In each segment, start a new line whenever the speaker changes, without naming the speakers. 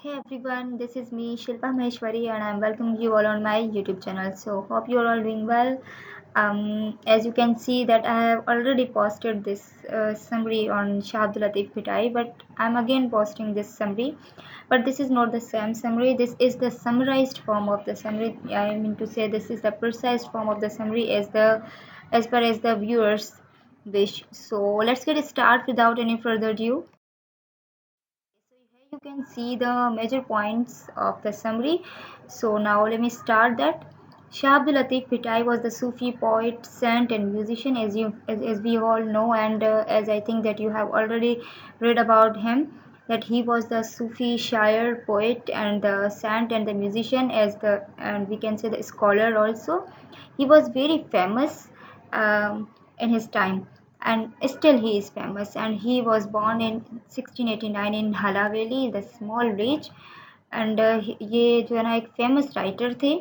Hey everyone, this is me Shilpa Maheshwari and I'm welcoming you all on my YouTube channel. So hope you're all doing well. As you can see that I have already posted this summary on Shah Abdul Latif Bhitai, but I'm again posting this summary. But this is not the same summary. This is the summarized form of the summary. I mean to say this is the precise form of the summary as far as the viewers wish. So let's get started without any further ado. So here you can see the major points of the summary. So now let me start that. Shah Abdul Latif Bhitai was the Sufi poet, saint and musician as we all know, and as I think that you have already read about him, that he was the Sufi shair, poet and the saint and the musician, and we can say the scholar also. He was very famous in his time, and still he is famous, and he was born in 1689 in Halaveli, the small village. And ये जो है ना एक famous writer थे,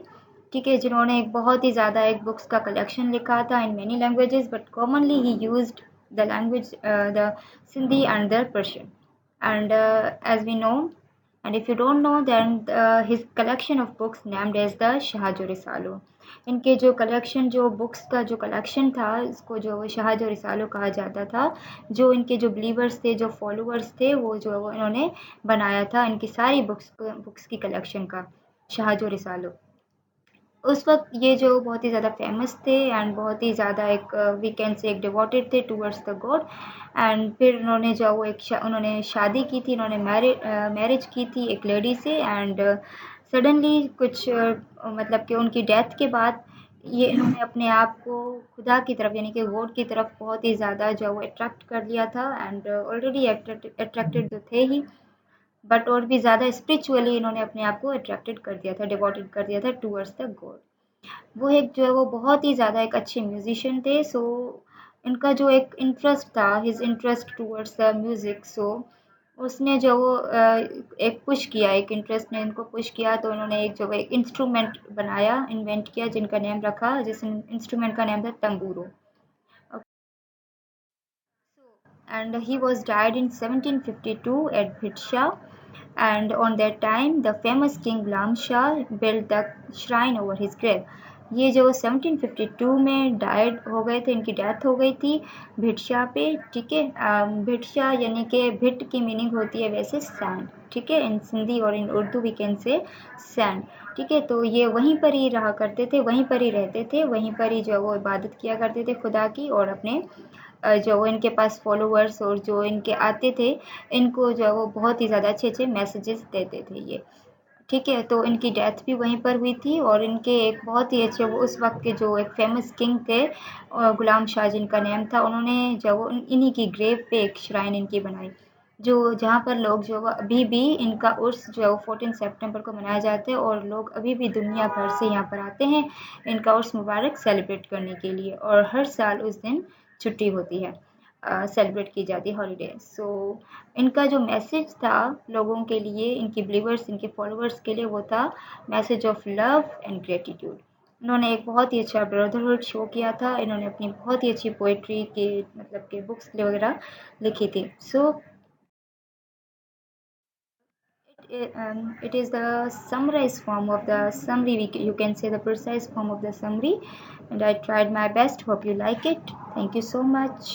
ठीक है, जिन्होंने एक बहुत ही ज़्यादा एक बुक्स का कलेक्शन लिखा था in many languages, but commonly ही used the language the Sindhi and the Persian. And as we know, and if you don't know, then his collection of books named as the शहाजो Risalo. इनके जो collection, जो books का जो collection था, इसको जो शहाजो रिसालो कहा जाता था. जो इनके जो बिलीवर्स थे, जो फॉलोअर्स थे, वो इन्होंने बनाया था इनकी सारी बुक्स की कलेक्शन का, शहाजो रिसालो. उस वक्त ये जो बहुत ही ज़्यादा फेमस थे एंड बहुत ही ज़्यादा एक वी कैन से एक डिवोटेड थे टूवर्ड्स द गॉड. एंड फिर उन्होंने जो वो उन्होंने शादी की थी, उन्होंने मैरिज की थी एक लेडी से. एंड सडनली कुछ मतलब कि उनकी डेथ के बाद ये इन्होंने अपने आप को खुदा की तरफ, यानी कि गॉड की तरफ बहुत ही ज़्यादा जो वो अट्रैक्ट कर लिया था. एंड ऑलरेडी अट्रैक्टेड तो थे ही, बट और भी ज़्यादा स्पिरिचुअली इन्होंने अपने आप को अट्रैक्टेड कर दिया था, डिवोटेड कर दिया था टूवर्ड्स द गॉड. वो एक जो है वो बहुत ही ज़्यादा एक अच्छे म्यूजिशियन थे. सो इनका जो एक इंटरेस्ट था, his interest towards the music, so उसने जो वो एक पुश किया, एक इंटरेस्ट ने इनको पुश किया, तो उन्होंने एक जो एक इंस्ट्रूमेंट बनाया, इन्वेंट किया, जिनका नेम रखा, जिस इंस्ट्रूमेंट का नाम था तंबूरो. And he was died in 1752 at Bhitsha. And on that time, the famous king Ghulam Shah built the shrine over his grave. ये जो 1752 में डाइड हो गए थे, इनकी डेथ हो गई थी भिटशा पे, ठीक है. भिटशा यानी कि भिट की मीनिंग होती है वैसे सैंड, ठीक है, इन सिंधी और in Urdu we can say sand, ठीक है. तो ये वहीं पर ही रहा करते थे, वहीं पर ही रहते थे, वहीं पर ही जो वो इबादत किया करते थे खुदा की, और अपने जो इनके पास फॉलोअर्स और जो इनके आते थे, इनको जो है वो बहुत ही ज़्यादा अच्छे अच्छे मैसेजेस देते थे ये, ठीक है. तो इनकी डेथ भी वहीं पर हुई थी, और इनके एक बहुत ही अच्छे, वो उस वक्त के जो एक फेमस किंग थे, गुलाम शाह जिनका नेम था, उन्होंने जो वो इन्हीं की ग्रेव पे एक श्राइन इनकी बनाई, जो जहाँ पर लोग जो वो अभी भी इनका उर्स जो है वो 14 सितंबर को मनाया जाता है, और लोग अभी भी दुनिया भर से यहाँ पर आते हैं इनका उर्स मुबारक सेलिब्रेट करने के लिए, और हर साल उस दिन छुट्टी होती है, सेलिब्रेट की जाती है हॉलीडे. सो इनका जो मैसेज था लोगों के लिए, इनकी बिलीवर्स, इनके फॉलोअर्स के लिए, वो था message of love and gratitude. इन्होंने एक बहुत ही अच्छा ब्रदरहुड शो किया था, इन्होंने अपनी बहुत ही अच्छी पोइट्री के मतलब के बुक्स वगैरह लिखी थी. सो it is the summarized form of the summary. You can say the precise form of the summary, and I tried my best. Hope you like it. Thank you so much.